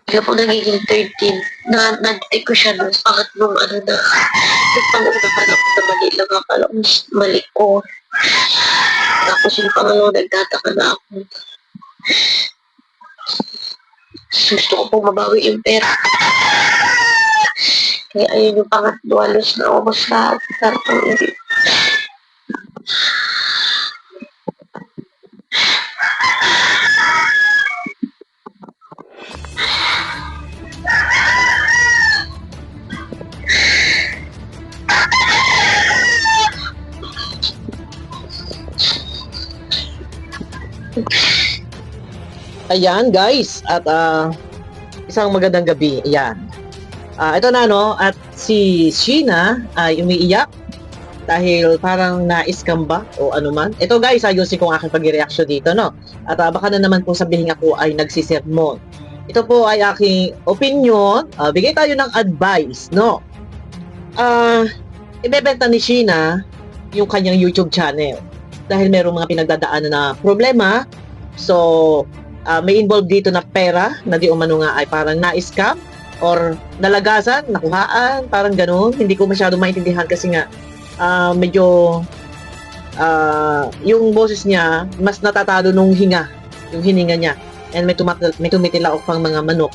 Kaya po nagiging 13, na-detect ko siya nung pangatlong ano na, yung panguna akala ko na mali lang, akala ko mali ko. Tapos yung pangalawa, nagtataka na ako. Gusto ko pong mabawi yung pera. Kaya ayun yung pangatlo, halos na ubos lahat. Tarpang hindi. Ayan guys, at isang magandang gabi. Ayan. Ito na no, at si Sheena ay umiiyak dahil parang na-scam ba o ano man. Ito guys, ayusin ko ang aking pag-reaction dito no. At baka na naman po sabihin ako ay nagsisermon. Ito po ay aking opinion. Bigay tayo ng advice no. Ibebenta ni Sheena yung kanyang YouTube channel dahil merong mga pinagdadaanan na problema. So, may involved dito na pera na di umano nga ay parang na-scam or nalagasan, nakuhaan, parang ganun. Hindi ko masyado maintindihan kasi nga medyo yung boses niya mas natatalo nung yung hininga niya. And may tumitilaok pang mga manok.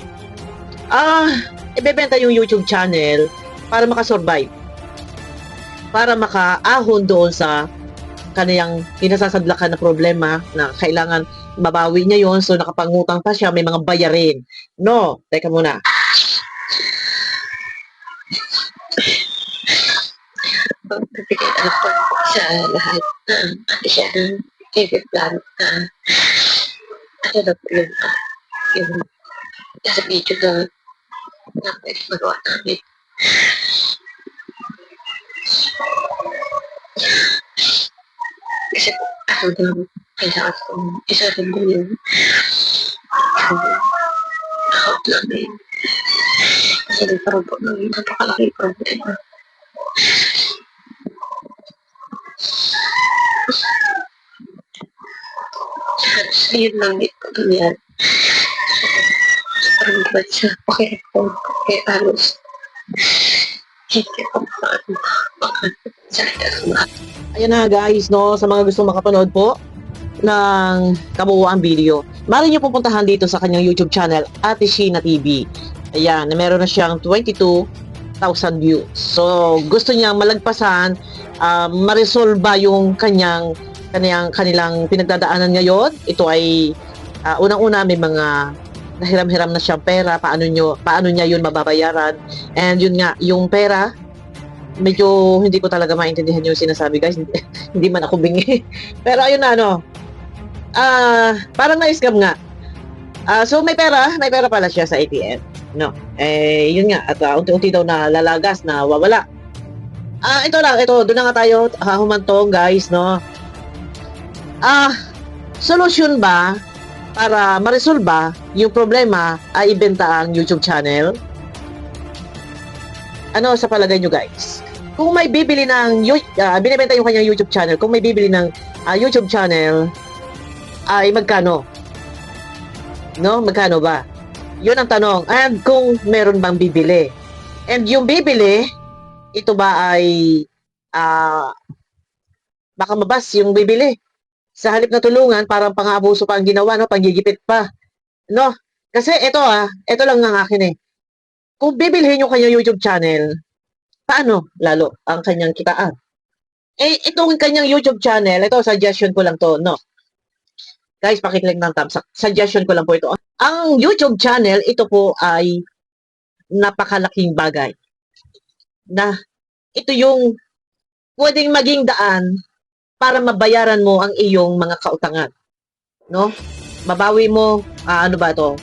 Ibebenta yung YouTube channel para makasurvive. Para makaahon doon sa kaniyang pinasasadlakan na problema na kailangan mabawi niya yon. So nakapangutang pa siya, may mga bayarin. No, teka muna. Magbibigay ako sa lahat ng ano siya ng favorite plan na ano na po yung nasa video na pwede magawa namin. Kasi po, ano na, kailangan kong isa rin mo yung account namin. Kasi nagkaroon po ng napakalaking problema. Yun lang dito ganyan. Parang ba siya pakireport kaya halos hindi ko Ayan na guys, no, sa mga gusto makapanood po ng kabuuan video, maaari niyo pupuntahan dito sa kanyang YouTube channel, Ate Sheena TV. Ayan, meron na siyang 22,000 views. So, gusto niya malagpasan, ma-resolve yung kanilang pinagdadaanan ngayon. Ito ay unang-una may mga nahiram-hiram na siyang pera, paano niya yun mababayaran. And yun nga, yung pera, medyo hindi ko talaga maintindihan yung sinasabi guys. Hindi man ako bingi. Pero ayun na ano. Parang na-scam nga. So may pera pala siya sa ATM. No. Yun nga at unti-unti daw na lalagas na wawala. Ito doon na nga tayo humantong guys, no. Solution ba para ma-resolve yung problema ay ibenta ang YouTube channel? Ano sa palagay nyo guys? Kung may bibili ng binibenta yung kanyang YouTube channel, kung may bibili ng YouTube channel, ay magkano? No? Magkano ba? Yun ang tanong. And kung meron bang bibili? And yung bibili, ito ba ay baka mabas yung bibili? Sa halip na tulungan, parang pang-aabuso pa ang ginawa, no? Panggigipit pa. No? Kasi ito lang ng akin eh. Kung bibilhin yung kanyang YouTube channel, paano lalo ang kanyang kitaan? Itong kanyang YouTube channel, ito suggestion ko lang to, no. Guys, pakiclick ng thumbs up. Suggestion ko lang po ito. Ang YouTube channel, ito po ay napakalaking bagay. Na ito yung pwedeng maging daan para mabayaran mo ang iyong mga kautangan, no? Mabawi mo, ano ba to?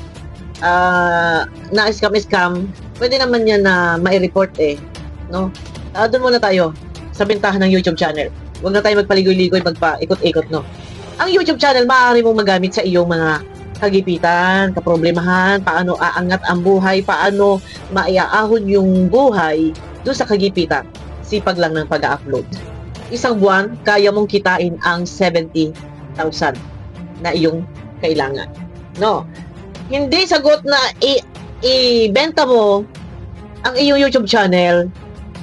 Na-scam, pwede naman yan na mai-report eh, no? Doon muna tayo sa bentahan ng YouTube channel. Huwag na tayo magpaligoy-ligoy, magpaikot-ikot, no? Ang YouTube channel, maaari mong magamit sa iyong mga kagipitan, kaproblemahan, paano aangat ang buhay, paano maiaahon yung buhay doon sa kagipitan. Sipag lang ng pag-upload. Isang buwan, kaya mong kitain ang 70,000 na iyong kailangan. No? Hindi sagot na ibenta mo ang iyong YouTube channel,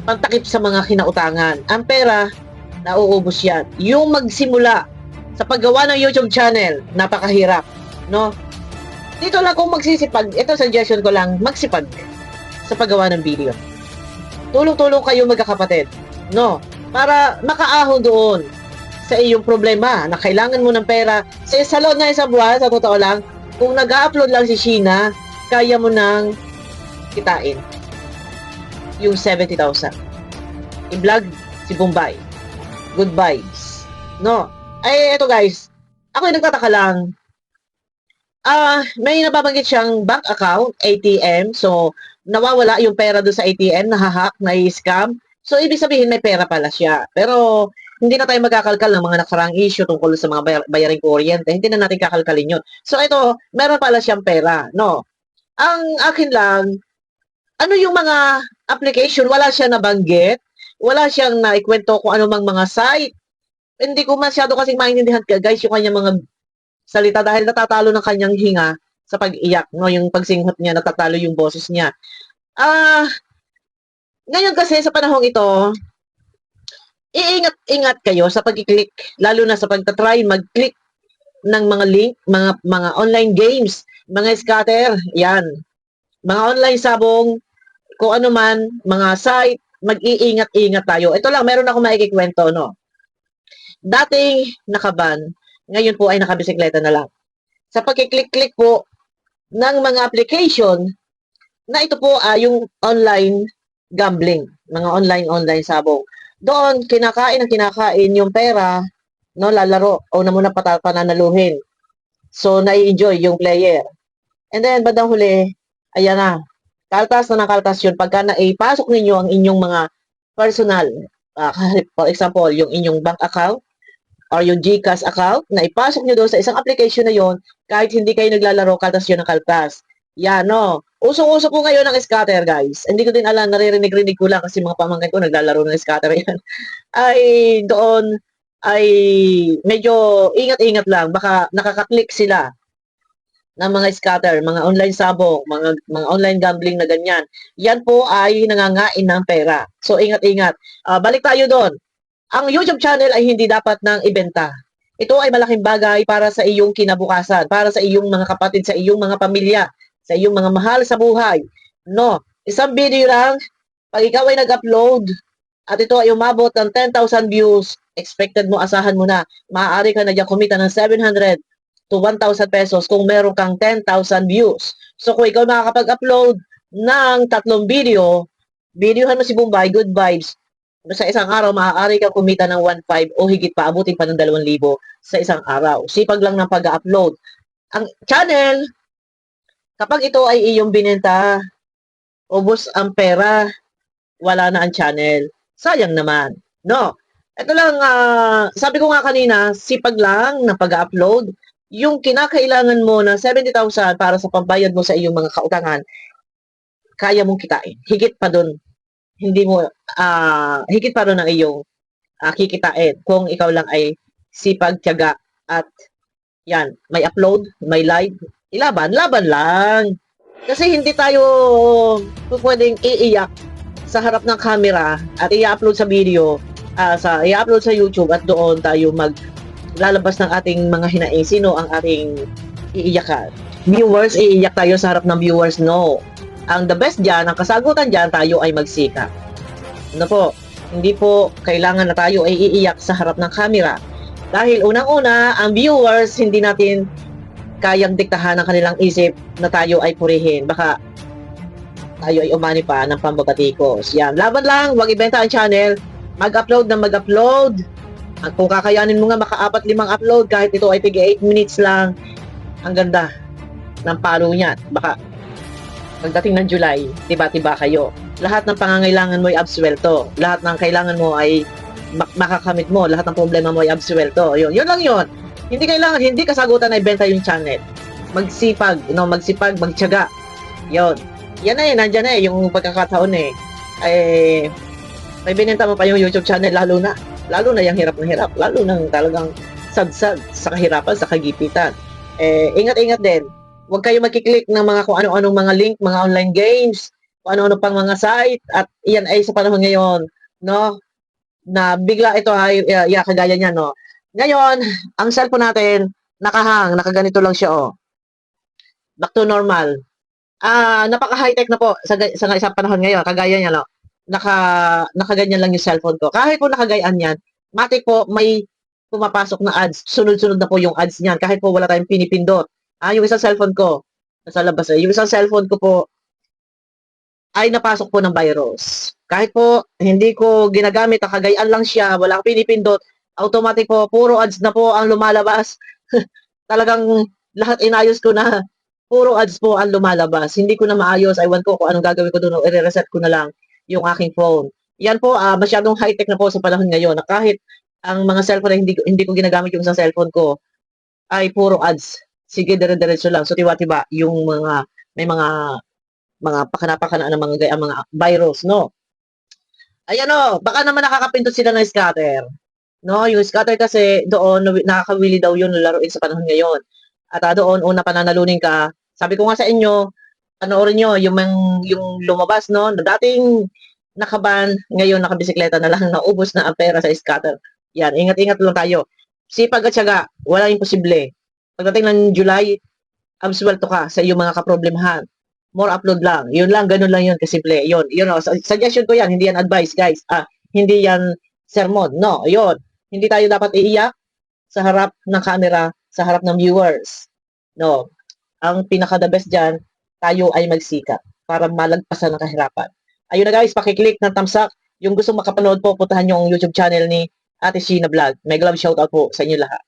pantakip sa mga kinautangan. Ang pera, nauubos yan. Yung magsimula sa paggawa ng YouTube channel, napakahirap, no? Dito lang kung magsisipag, ito suggestion ko lang, magsipag sa paggawa ng video. Tulong-tulong kayo magkakapatid, no? Para makaahon doon sa iyong problema na kailangan mo ng pera. Sa loob na isang buwan, sa totoo lang, kung nag-upload lang si Sheena, kaya mo nang kitain yung 70,000. I-vlog si Bombay. Good vibes. No? Ay, eto guys. Ako yung nagtataka lang. May nababanggit siyang bank account, ATM. So, nawawala yung pera doon sa ATM, nahahack, na-scam. So, ibig sabihin may pera pala siya. Pero, hindi na tayo magkakalkal ng mga nakarang issue tungkol sa mga bayaring kuryente. Hindi na natin kakalkalin yun. So, ito, meron pala siyang pera. No? Ang akin lang, ano yung mga application? Wala siya nabanggit. Wala siyang naikwento kung ano mang mga site. Hindi ko masyado kasing maintindihan guys yung kanyang mga salita dahil natatalo ng kanyang hinga sa pag-iyak. No? Yung pagsinghot niya, natatalo yung boses niya. Ngayon kasi sa panahong ito, iingat-ingat kayo sa pag-click, lalo na sa pagtatry mag-click ng mga link, mga online games, mga scatter, yan. Mga online sabong, kung ano man, mga site, mag-iingat-ingat tayo. Ito lang, meron ako maikikwento, no? Dating nakaban, ngayon po ay nakabisikleta na lang. Sa pagkiklik-click po ng mga application, na ito po yung online gambling, mga online sabong. Doon, kinakain yung pera, no, lalaro, o na muna pananaluhin. So, nai-enjoy yung player. And then, bandang huli, ayan na, kaltas na ng kaltas yun. Pagka naipasok ninyo ang inyong mga personal, for example, yung inyong bank account, or yung GCash account, na ipasok nyo doon sa isang application na yon, kahit hindi kayo naglalaro, kaltas yun ng kaltas. Yan, no. Usong-uso po ngayon ang scatter, guys. Hindi ko din alam, naririnig-rinig ko lang kasi mga pamangkin ko naglalaro ng scatter yan. Ay, doon, ay medyo ingat-ingat lang. Baka nakaka-click sila ng mga scatter, mga online sabong, mga online gambling na ganyan. Yan po ay nangangain ng pera. So, ingat-ingat. Balik tayo doon. Ang YouTube channel ay hindi dapat nang ibenta. Ito ay malaking bagay para sa iyong kinabukasan, para sa iyong mga kapatid, sa iyong mga pamilya, sa iyong mga mahal sa buhay. No, isang video lang, pag ikaw ay nag-upload, at ito ay umabot ng 10,000 views, expected mo, asahan mo na, maaari ka na dyan kumita ng 700 to 1,000 pesos kung meron kang 10,000 views. So, kung ikaw makakapag-upload ng 3 video, videohan mo si Bombay, good vibes, sa isang araw, maaari kang kumita ng 1,500 o higit pa, abutin pa ng 2,000 sa isang araw. Sipag lang ng pag-upload. Ang channel, kapag ito ay iyong binenta, ubos ang pera, wala na ang channel. Sayang naman. No? Ito lang, sabi ko nga kanina, sipag lang ng pag-upload. Yung kinakailangan mo na 70,000 para sa pambayad mo sa iyong mga kautangan, kaya mong kitain. Higit pa doon. Hindi mo, higit pa doon ang iyong kikitain kung ikaw lang ay sipag, tiyaga, at yan, may upload, may live, laban lang. Kasi hindi tayo pwedeng iiyak sa harap ng camera at i-upload sa video, i-upload sa YouTube at doon tayo maglalabas ng ating mga hinaing. Sino ang ating iiyakan? Viewers, iiyak tayo sa harap ng viewers? No. Ang the best dyan, ang kasagutan dyan, tayo ay magsika. Ano po? Hindi po kailangan na tayo ay iiyak sa harap ng camera. Dahil unang-una, ang viewers, hindi natin kayang diktahan ng kanilang isip na tayo ay purihin. Baka tayo ay umani pa ng pambabatikos. Yan. Laban lang, huwag ibenta ang channel. Mag-upload na mag-upload. At kung kakayanin mo nga maka-4-5 upload, kahit ito ay tig 8 minutes lang, ang ganda ng palo niyan. Baka pagdating ng July, tiba-tiba kayo. Lahat ng pangangailangan mo ay absuelto. Lahat ng kailangan mo ay makakamit mo. Lahat ng problema mo ay absuelto. Yun lang yun. Hindi kailangan, hindi kasagutan na ibenta yung channel. Magsipag, magtiyaga. Yun. Yan na nandyan na yung pagkakataon may binenta mo pa yung YouTube channel, lalo na yung hirap na hirap. Lalo nang talagang sadsad sa kahirapan, sa kagipitan. Ingat-ingat din. Huwag kayo magkiklik ng mga kung ano-anong mga link, mga online games, kung ano-ano pang mga site, at iyan ay sa panahon ngayon, no? Na bigla ito ay kagaya niya, no? Ngayon, ang cellphone natin, nakaganito lang siya, oh. Back to normal. Napaka-high-tech na po sa isang panahon ngayon, kagaya niya, no? Nakaganyan lang yung cellphone ko. Kahit po nakagayaan yan, matik po may pumapasok na ads. Sunod-sunod na po yung ads niyan, kahit po wala tayong pinipindot. Yung isang cellphone ko, nasa labas yung isang cellphone ko po, ay napasok po ng virus. Kahit po hindi ko ginagamit, nakagayaan lang siya, wala akong pinipindot, automatic po, puro ads na po ang lumalabas. Talagang lahat inayos ko na, puro ads po ang lumalabas. Hindi ko na maayos, aywan ko kung anong gagawin ko doon, i-reset ko na lang yung aking phone. Yan po, masyadong high-tech na po sa panahon ngayon, na kahit ang mga cellphone na hindi ko ginagamit yung isang cellphone ko, ay puro ads. Sige, dire-diretso lang. So, tiwa-tiba, yung may mga pakana-pakana ng mga virus, no? Ayan, no, baka naman nakakapindot sila ng scatter. No, yung scatter kasi doon, nakakawili daw yun laruin sa panahon ngayon. At doon, una pananalunin ka, sabi ko nga sa inyo, panoorin nyo, yung lumabas, no, na dating nakaban, ngayon nakabisikleta na lang, naubos na ang pera sa scatter. Yan, ingat-ingat lang tayo. Sipag at syaga, wala imposible. Pagdating ng July, absuelto ka sa iyong mga kaproblemahan. More upload lang. Yun lang, ganun lang yun, kasimple. Yun, suggestion ko yan, hindi yan advice, guys. Hindi yan sermon. No, yun. Hindi tayo dapat iiyak sa harap ng camera, sa harap ng viewers. No. Ang pinaka-the best dyan, tayo ay magsikap para malagpasan ng kahirapan. Ayun na guys, pakiclick ng thumbs up. Yung gusto makapanood po, puntahan yung YouTube channel ni Ate Sheena Vlog. Mega love shoutout po sa inyo lahat.